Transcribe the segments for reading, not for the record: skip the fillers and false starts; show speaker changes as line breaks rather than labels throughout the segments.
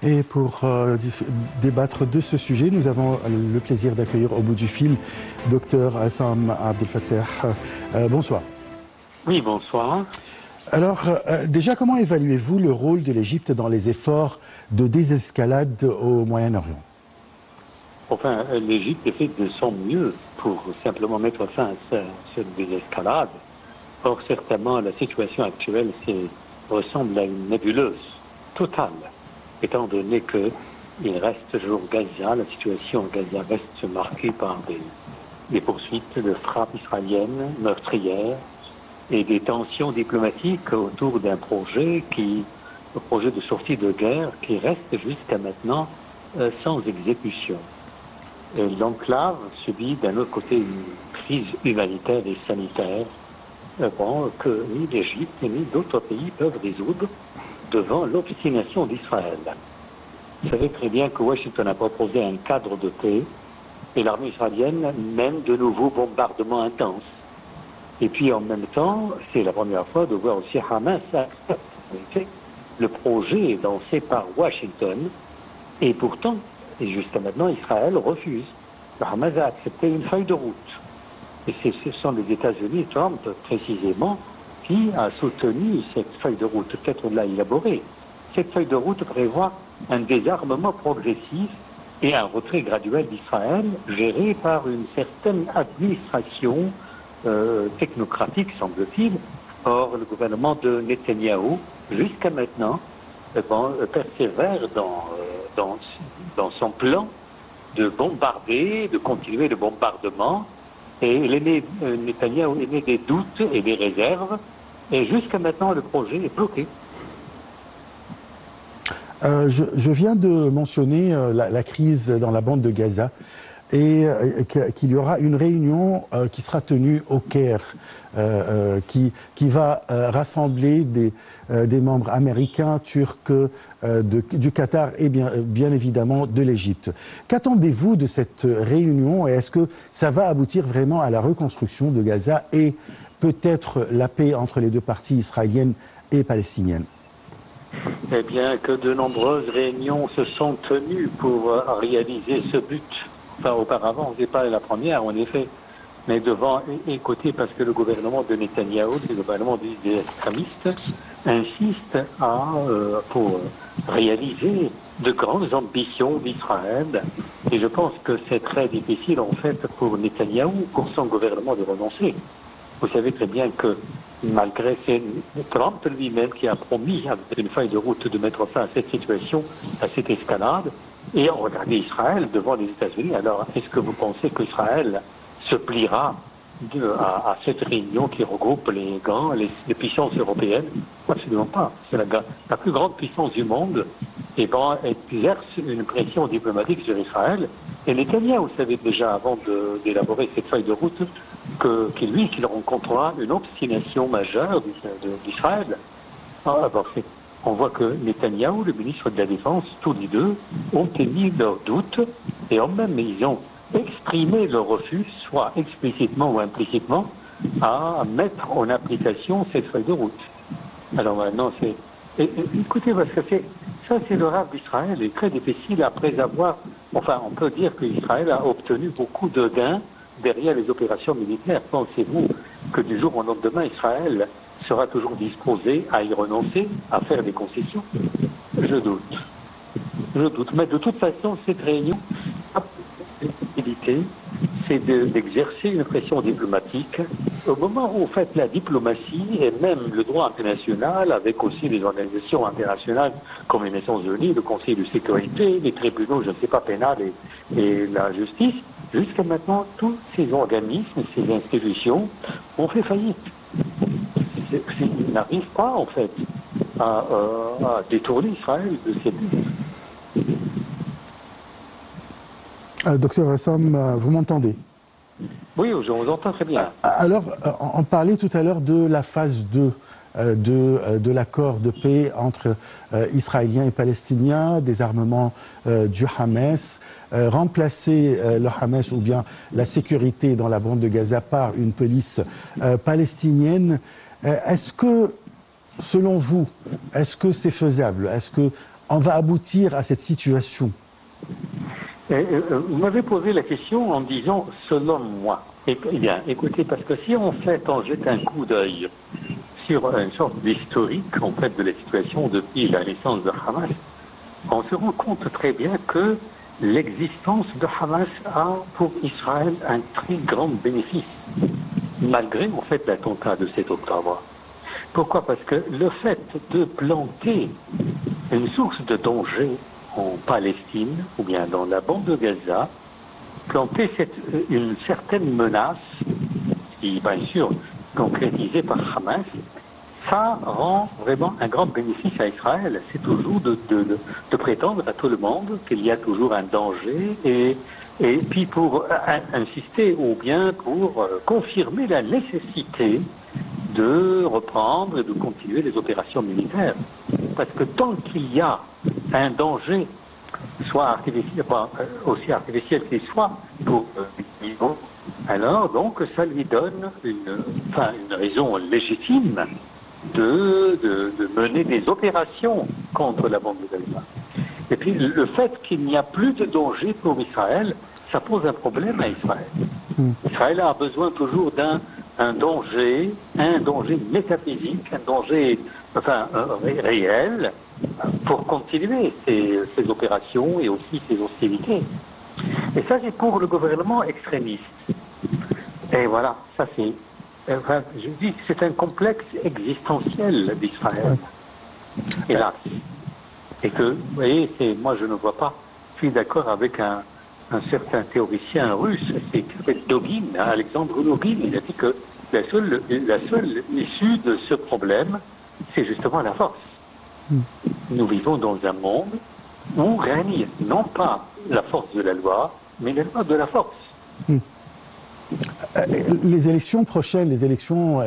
Et pour débattre de ce sujet, nous avons le plaisir d'accueillir au bout du fil Dr Assam Abdel Fattah. Bonsoir.
Oui, bonsoir.
Alors, déjà, comment évaluez-vous le rôle de l'Égypte dans les efforts de désescalade au Moyen-Orient?
Enfin, l'Égypte fait de son mieux pour simplement mettre fin à cette désescalade. Or, certainement, la situation actuelle ressemble à une nébuleuse totale, étant donné qu'il reste toujours Gaza, la situation à Gaza reste marquée par des poursuites de frappes israéliennes, meurtrières, et des tensions diplomatiques autour d'un projet le projet de sortie de guerre qui reste jusqu'à maintenant sans exécution. L'enclave subit d'un autre côté une crise humanitaire et sanitaire que ni l'Égypte ni d'autres pays peuvent résoudre devant l'obstination d'Israël. Vous savez très bien que Washington a proposé un cadre de paix et l'armée israélienne mène de nouveaux bombardements intenses. Et puis en même temps, c'est la première fois de voir aussi Hamas accepter le projet lancé par Washington. Et pourtant, et jusqu'à maintenant, Israël refuse. Le Hamas a accepté une feuille de route. Et ce sont les États-Unis, Trump précisément, qui a soutenu cette feuille de route. Peut-être on l'a élaborée. Cette feuille de route prévoit un désarmement progressif et un retrait graduel d'Israël géré par une certaine administration technocratique, semble-t-il. Or, le gouvernement de Netanyahou, jusqu'à maintenant, persévère dans son plan de bombarder, de continuer le bombardement. Et Netanyahou émet des doutes et des réserves. Et jusqu'à maintenant, le projet est bloqué.
Je viens de mentionner la crise dans la bande de Gaza et qu'il y aura une réunion qui sera tenue au Caire, qui va rassembler des membres américains, turcs, du Qatar et bien évidemment de l'Égypte. Qu'attendez-vous de cette réunion et est-ce que ça va aboutir vraiment à la reconstruction de Gaza et peut-être la paix entre les deux parties israéliennes et palestiniennes?
Eh bien, que de nombreuses réunions se sont tenues pour réaliser ce but. Enfin, auparavant, c'est pas la première, en effet. Mais devant, écoutez, parce que le gouvernement de Netanyahou, le gouvernement des extrémistes, insiste pour réaliser de grandes ambitions d'Israël. Et je pense que c'est très difficile, en fait, pour Netanyahou, pour son gouvernement de renoncer. Vous savez très bien que malgré Trump lui-même qui a promis avec une feuille de route de mettre fin à cette situation, à cette escalade, et regardez Israël devant les États-Unis. Alors, est-ce que vous pensez qu'Israël se pliera à cette réunion qui regroupe les puissances européennes? Absolument pas. C'est la plus grande puissance du monde et exerce une pression diplomatique sur Israël. Et Netanyahou savait déjà, avant d'élaborer cette feuille de route, qu'il rencontrera une obstination majeure d'Israël. On voit que Netanyahou, le ministre de la Défense, tous les deux, ont émis leurs doutes et ils ont exprimé leur refus, soit explicitement ou implicitement, à mettre en application cette feuille de route. Alors maintenant, écoutez, parce que c'est le rêve d'Israël, est très difficile après avoir, on peut dire qu'Israël a obtenu beaucoup de gains derrière les opérations militaires. Pensez-vous que du jour au lendemain, Israël sera toujours disposé à y renoncer, à faire des concessions? Je doute. Mais de toute façon, cette réunion a la possibilité, c'est d'exercer une pression diplomatique au moment où, en fait, la diplomatie et même le droit international, avec aussi les organisations internationales comme les Nations Unies, le Conseil de sécurité, les tribunaux, je ne sais pas, pénal et la justice, jusqu'à maintenant, tous ces organismes, ces institutions ont fait faillite. Ils n'arrivent pas, en fait, à détourner Israël de ses buts.
Docteur Assam, vous m'entendez?
Oui, je vous entends très bien.
Alors, on parlait tout à l'heure de la phase 2 de l'accord de paix entre Israéliens et Palestiniens, désarmement du Hamas, remplacer le Hamas ou bien la sécurité dans la bande de Gaza par une police palestinienne. Est-ce que, selon vous, est-ce que c'est faisable? Est-ce que on va aboutir à cette situation?
Vous m'avez posé la question en disant « selon moi ». Eh bien, écoutez, parce que si en fait on jette un coup d'œil sur une sorte d'historique en fait de la situation depuis la naissance de Hamas, on se rend compte très bien que l'existence de Hamas a pour Israël un très grand bénéfice, malgré en fait l'attentat de 7 octobre. Pourquoi? Parce que le fait de planter une source de danger en Palestine ou bien dans la bande de Gaza, planter une certaine menace, qui bien sûr concrétisée par Hamas, ça rend vraiment un grand bénéfice à Israël. C'est toujours de prétendre à tout le monde qu'il y a toujours un danger et puis pour insister ou bien pour confirmer la nécessité de reprendre et de continuer les opérations militaires. Parce que tant qu'il y a un danger, soit artificiel, aussi artificiel qu'il soit, pour alors donc ça lui donne une raison légitime de mener des opérations contre la bande de Gaza. Et puis le fait qu'il n'y a plus de danger pour Israël, ça pose un problème à Israël. Israël a besoin toujours d'un danger métaphysique, un danger réel pour continuer ses opérations et aussi ses hostilités. Et ça, c'est pour le gouvernement extrémiste. Et voilà, ça c'est... je dis que c'est un complexe existentiel d'Israël. Hélas. Et que, vous voyez, moi je ne vois pas, je suis d'accord avec un certain théoricien russe, c'est Dogin, Alexandre Dogin, il a dit que la seule issue de ce problème, c'est justement la force. Nous vivons dans un monde où règne non pas la force de la loi, mais la loi de la force.
Les élections prochaines, les élections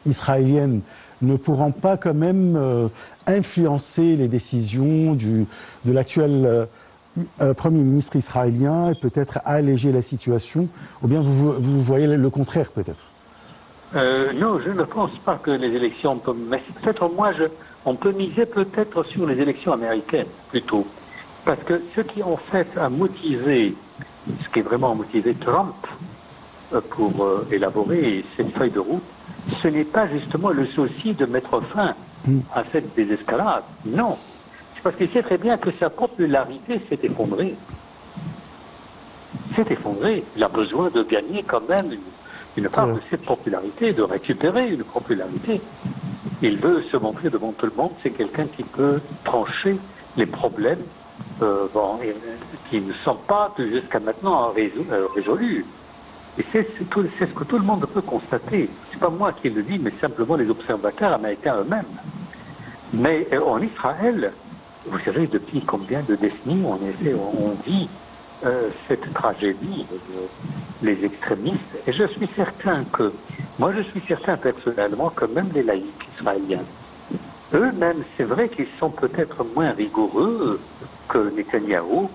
israéliennes, ne pourront pas quand même influencer les décisions de l'actuel Premier ministre israélien et peut-être alléger la situation, ou bien vous voyez le contraire peut-être?
Non, je ne pense pas que les élections peuvent... Mais peut-être on peut miser peut-être sur les élections américaines plutôt. Parce que ce qui en fait a motivé, ce qui est vraiment motivé Trump pour élaborer cette feuille de route, ce n'est pas justement le souci de mettre fin à cette désescalade. Non. C'est parce qu'il sait très bien que sa popularité s'est effondrée. S'est effondrée. Il a besoin de gagner quand même une part de cette popularité, de récupérer une popularité. Il veut se montrer devant tout le monde, c'est quelqu'un qui peut trancher les problèmes qui ne sont pas jusqu'à maintenant résolus. Et c'est ce que tout le monde peut constater. C'est pas moi qui le dis, mais simplement les observateurs américains eux-mêmes. Mais en Israël, vous savez depuis combien de décennies on vit cette tragédie les extrémistes. Et je suis certain personnellement que même les laïcs israéliens, eux-mêmes, c'est vrai qu'ils sont peut-être moins rigoureux que Netanyahou,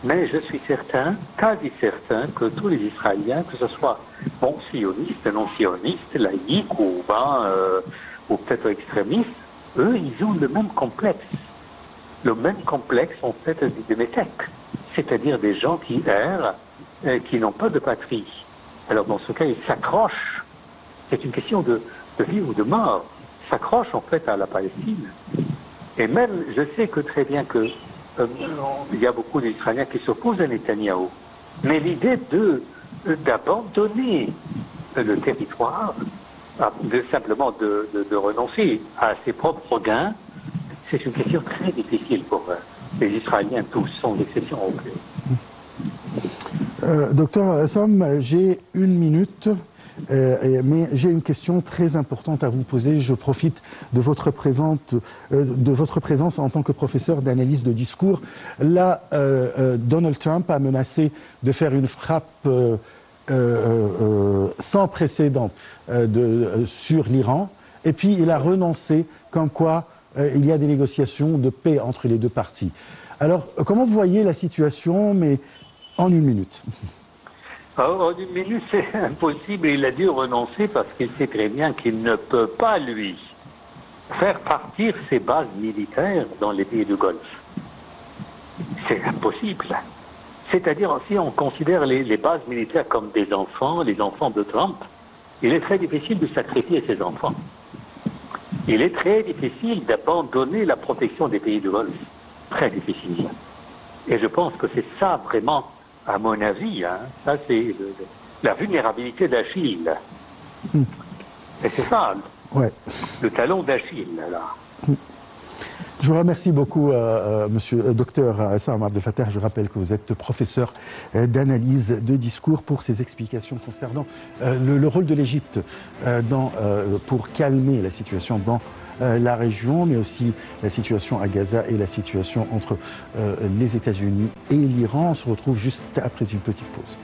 mais je suis certain, quasi certain, que tous les Israéliens, que ce soit sionistes, non sionistes, laïcs ou peut-être extrémistes, eux, ils ont le même complexe. Le même complexe, en fait, des métèques, c'est-à-dire des gens qui errent, qui n'ont pas de patrie. Alors, dans ce cas, ils s'accrochent. C'est une question de vie ou de mort. Ils s'accrochent, en fait, à la Palestine. Et même, je sais que très bien que il y a beaucoup d'Israéliens qui s'opposent à Netanyahou. Mais l'idée d'abandonner le territoire, simplement de renoncer à ses propres gains, c'est une question très difficile pour les Israéliens tous, sans exception aucune.
Docteur Assam, j'ai une minute, mais j'ai une question très importante à vous poser. Je profite de votre présence en tant que professeur d'analyse de discours. Là, Donald Trump a menacé de faire une frappe sans précédent sur l'Iran, et puis il a renoncé, comme quoi il y a des négociations de paix entre les deux parties. Alors, comment vous voyez la situation, mais en une minute?
En une minute, c'est impossible. Il a dû renoncer parce qu'il sait très bien qu'il ne peut pas, lui, faire partir ces bases militaires dans les pays du Golfe. C'est impossible. C'est-à-dire, si on considère les bases militaires comme des enfants, les enfants de Trump, il est très difficile de sacrifier ces enfants. Il est très difficile d'abandonner la protection des pays du Golfe. Très difficile. Et je pense que c'est ça vraiment, à mon avis, ça c'est la vulnérabilité d'Achille. Et c'est ça, le talon d'Achille, là.
Je vous remercie beaucoup, monsieur docteur Essam Abdel Fattah. Je rappelle que vous êtes professeur d'analyse de discours, pour ces explications concernant le rôle de l'Égypte pour calmer la situation dans la région, mais aussi la situation à Gaza et la situation entre les États-Unis et l'Iran. On se retrouve juste après une petite pause.